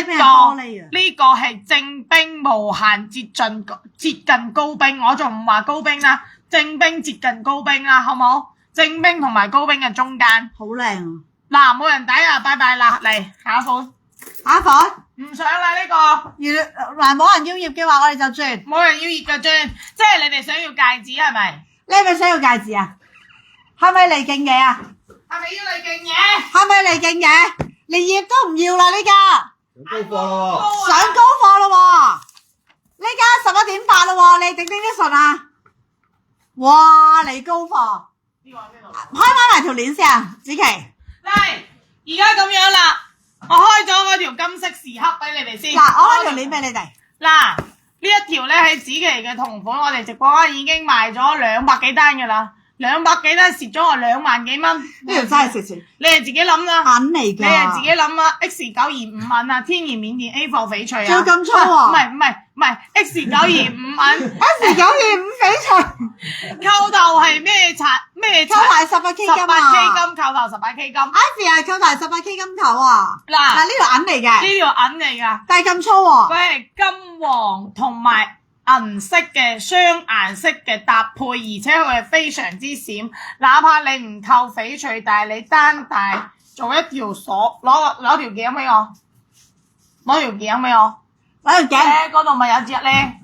個係正冰無限接近高冰，我仲唔話高冰啦，正冰接近高冰啦，好冇？正冰同埋高冰嘅中間，好靚啊！嗱，冇人抵啊，拜拜啦，嚟下一款，唔想啦呢個，嗱冇人要葉嘅話，我哋就轉，冇人要葉嘅轉，即係你哋想要戒指係咪？你係咪想要戒指啊？係咪嚟勁嘢啊？係咪要嚟勁嘢？係咪嚟勁嘢？連葉都唔要啦呢家，上高貨咯，呢家11.8咯，你頂啲順啊！哇，嚟高貨，開翻埋條鏈先啊，子琪。嚟，而家咁樣啦，我開咗嗰條金色時刻俾你哋先。嗱，我開條鏈俾你哋。嗱，呢一條咧係子琪嘅同款，我哋直播間已經賣咗200幾單噶啦。200幾單蝕咗我2萬幾蚊，呢條真係蝕錢，你哋自己諗啦，銀嚟㗎，你哋自己諗啦 ，X925銀啊，天然緬甸 A 貨翡翠啊，仲咁粗啊？唔係 X925銀，X925翡翠，扣頭係咩刷？扣大18K 金啊，18K 金扣頭18K 金 ，Ivy 係扣大18K 金頭啊！嗱呢條銀嚟嘅，呢條銀嚟㗎，但係咁粗喎，佢係金黃同埋銀色嘅雙顏色嘅搭配，而且佢係非常之閃，哪怕你唔扣翡翠，但係你單帶做一條鎖，攞條頸俾我，攞條頸俾我，攞條頸，嗰度咪有隻咧，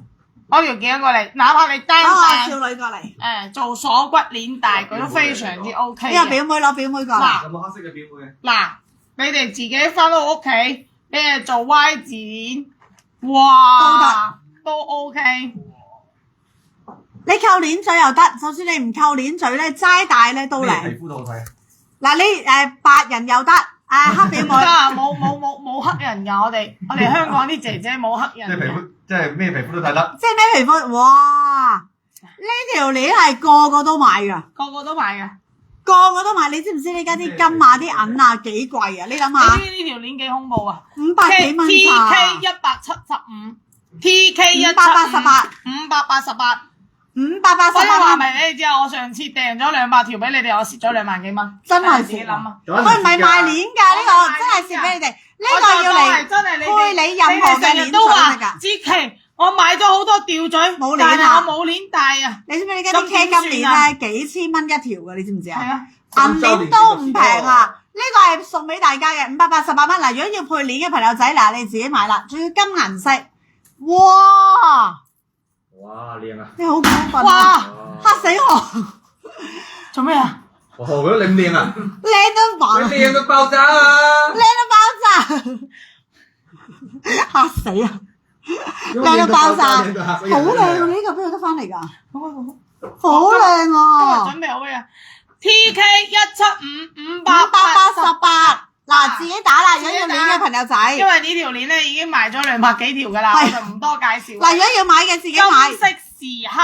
攞條頸過嚟，哪怕你單帶，少女過嚟，做鎖骨鏈帶，佢都非常之 OK 嘅。呢個表妹攞表妹過嚟，有冇黑色嘅表妹嘅？嗱，你哋自己翻到屋企，你哋做 Y 字鏈，哇！都 OK， 你扣鏈嘴又得，就算你唔扣鏈嘴咧，齋帶咧都靚。皮膚都好睇。嗱你白人又得，黑表妹。冇黑人㗎，我哋香港啲姐姐冇黑人。即係皮膚，即係咩皮膚都睇得。即係咩皮膚？哇！呢條鏈係個個都買㗎。個個都買㗎。個個都買，你知唔知呢家啲金啊、啲銀啊幾貴啊？你諗下。呢條鏈幾恐怖啊！500幾蚊咋 ？TK 175。TK 588， 588。所以話咪你知啊！我上次訂咗200條俾你哋，我蝕咗2萬幾蚊。真係自己諗啊！佢唔係賣鏈㗎，呢個真係蝕俾你哋。呢個要嚟配你任何嘅鏈嘴㗎。子琪，我買咗好多吊嘴，冇鏈啊！我冇鏈帶啊！你知唔知呢家啲 K 金鏈咧幾千蚊一條㗎？你知唔知啊？銀鏈都唔平啊！呢個係送俾大家嘅588蚊。嗱，如果要配鏈嘅朋友仔，嗱你自己買啦，仲要金銀色。哇！靚啊！你好過分啊！嚇死我！做咩啊？我覺得你唔靚啊！靚到爆！靚到爆炸啊！靚到爆炸！嚇死啊！靚到爆炸！好靚啊！呢個邊度得翻嚟㗎？好靚啊！今日準備好嘅 TK 175 588。嗱，自己打啦！如果要鏈嘅朋友仔，因為呢條鏈咧已經賣咗200幾條㗎啦，我就唔多介紹。嗱，如果要買嘅自己買。金色時刻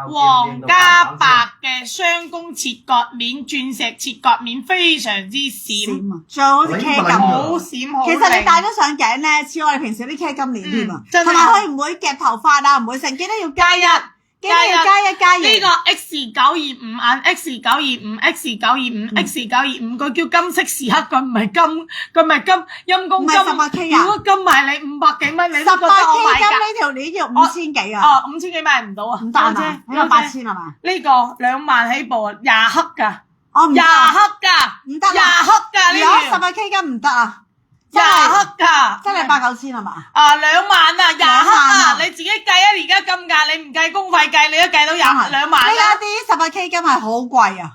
黃加白嘅雙攻切割鏈，鑽石切割鏈非常之閃啊！仲有好似 K 金，好閃好靚。其實你戴咗上頸咧，似我哋平時啲 K 金鏈添啊！同埋佢唔會夾頭髮啊，唔會成，記得要加一。記得要加一。呢個 X925 銀 X925 X925 佢叫金色時刻，佢唔係陰公金。唔係18K啊！如果金埋你500幾蚊，你都覺得我買㗎。18K 金呢條鏈要5000幾啊！5000幾買唔到啊！唔得啊！呢個8000係嘛？呢個2萬起步啊，20克㗎。哦，唔得。20克㗎。唔得。20克㗎呢條。如果18K 金唔得啊！ 20克㗎，真係8、9千係嘛？2萬啊，20克啊，你自己計啊！而家金價你唔計工費計，你都計到2萬啦。呢一啲18K 金係好貴啊！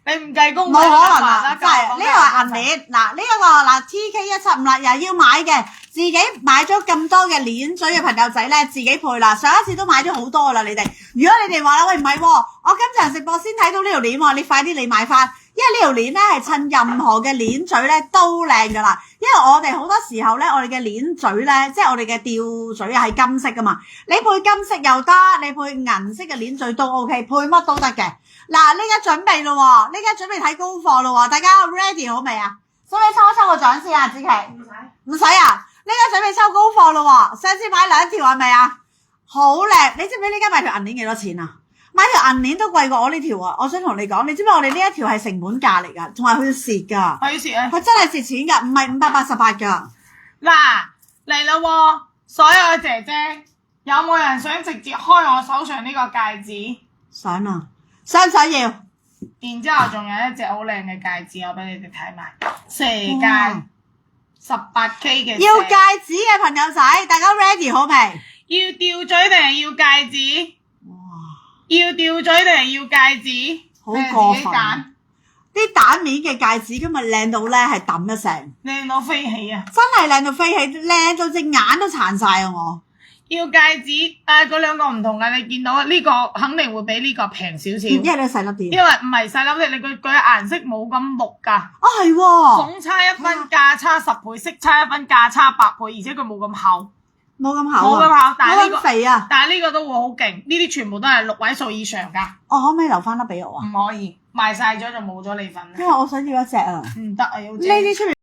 你唔計工費冇可能啊！真係呢個係銀鏈嗱，呢一個嗱 TK 175啦，又要買嘅，自己買咗咁多嘅鏈嘴嘅朋友仔咧，自己配啦。上一次都買咗好多啦，你哋。如果你哋話啦，喂唔係喎，我今場直播先睇到呢條鏈喎，你快啲你買翻。因為呢條鏈咧係襯任何嘅鏈嘴咧都靚噶啦，因為我哋好多時候咧，我哋嘅鏈嘴咧，即係我哋嘅吊嘴係金色噶嘛，你配金色又得，你配銀色嘅鏈嘴都 OK， 配乜都得嘅。嗱，呢家準備咯喎，呢家準備睇功課咯喎，大家 ready 好未啊？使唔使抽一抽個獎先啊，子琪？唔使啊，呢家準備抽功課咯喎，上次買2條係咪啊？好靚，你知唔知呢家買條銀鏈幾多錢啊？買條銀鏈都貴過我呢條啊！我想同你講，你知唔知我哋呢一條係成本價嚟㗎，同埋佢要蝕㗎。佢蝕啊！佢真係蝕錢㗎，唔係588㗎。嗱，嚟啦喎！所有嘅姐姐，有冇人想直接開我手上呢個戒指？想啊，想唔想要？然之後仲有一隻好靚嘅戒指，我俾你哋睇埋，蛇哇戒18K 嘅。要戒指嘅朋友仔，大家 ready 好未？要吊墜定係要戒指？哇，要吊墜定係要戒指？好過分你自己揀，啲蛋面嘅戒指今日靚到咧係揼一聲，靚到飛起啊！真係靚到飛起，靚到隻眼都殘晒啊！我要戒指，嗰兩個唔同嘅，你見到呢個肯定會比呢個平少少，因為你細粒啲。因為唔係細粒啲，你佢嘅顏色冇咁木㗎。啊係喎，總差1分，價差10倍，色差1分，價差8倍，而且佢冇咁厚，冇咁厚冇咁啊，厚，但係呢個冇咁肥啊！但係呢個都會好勁，呢啲全部都係6位數以上㗎，我可唔可以留翻粒俾我啊？唔可以賣晒咗就冇咗你份啦，因為我想要一隻啊！唔得啊，要呢啲出面。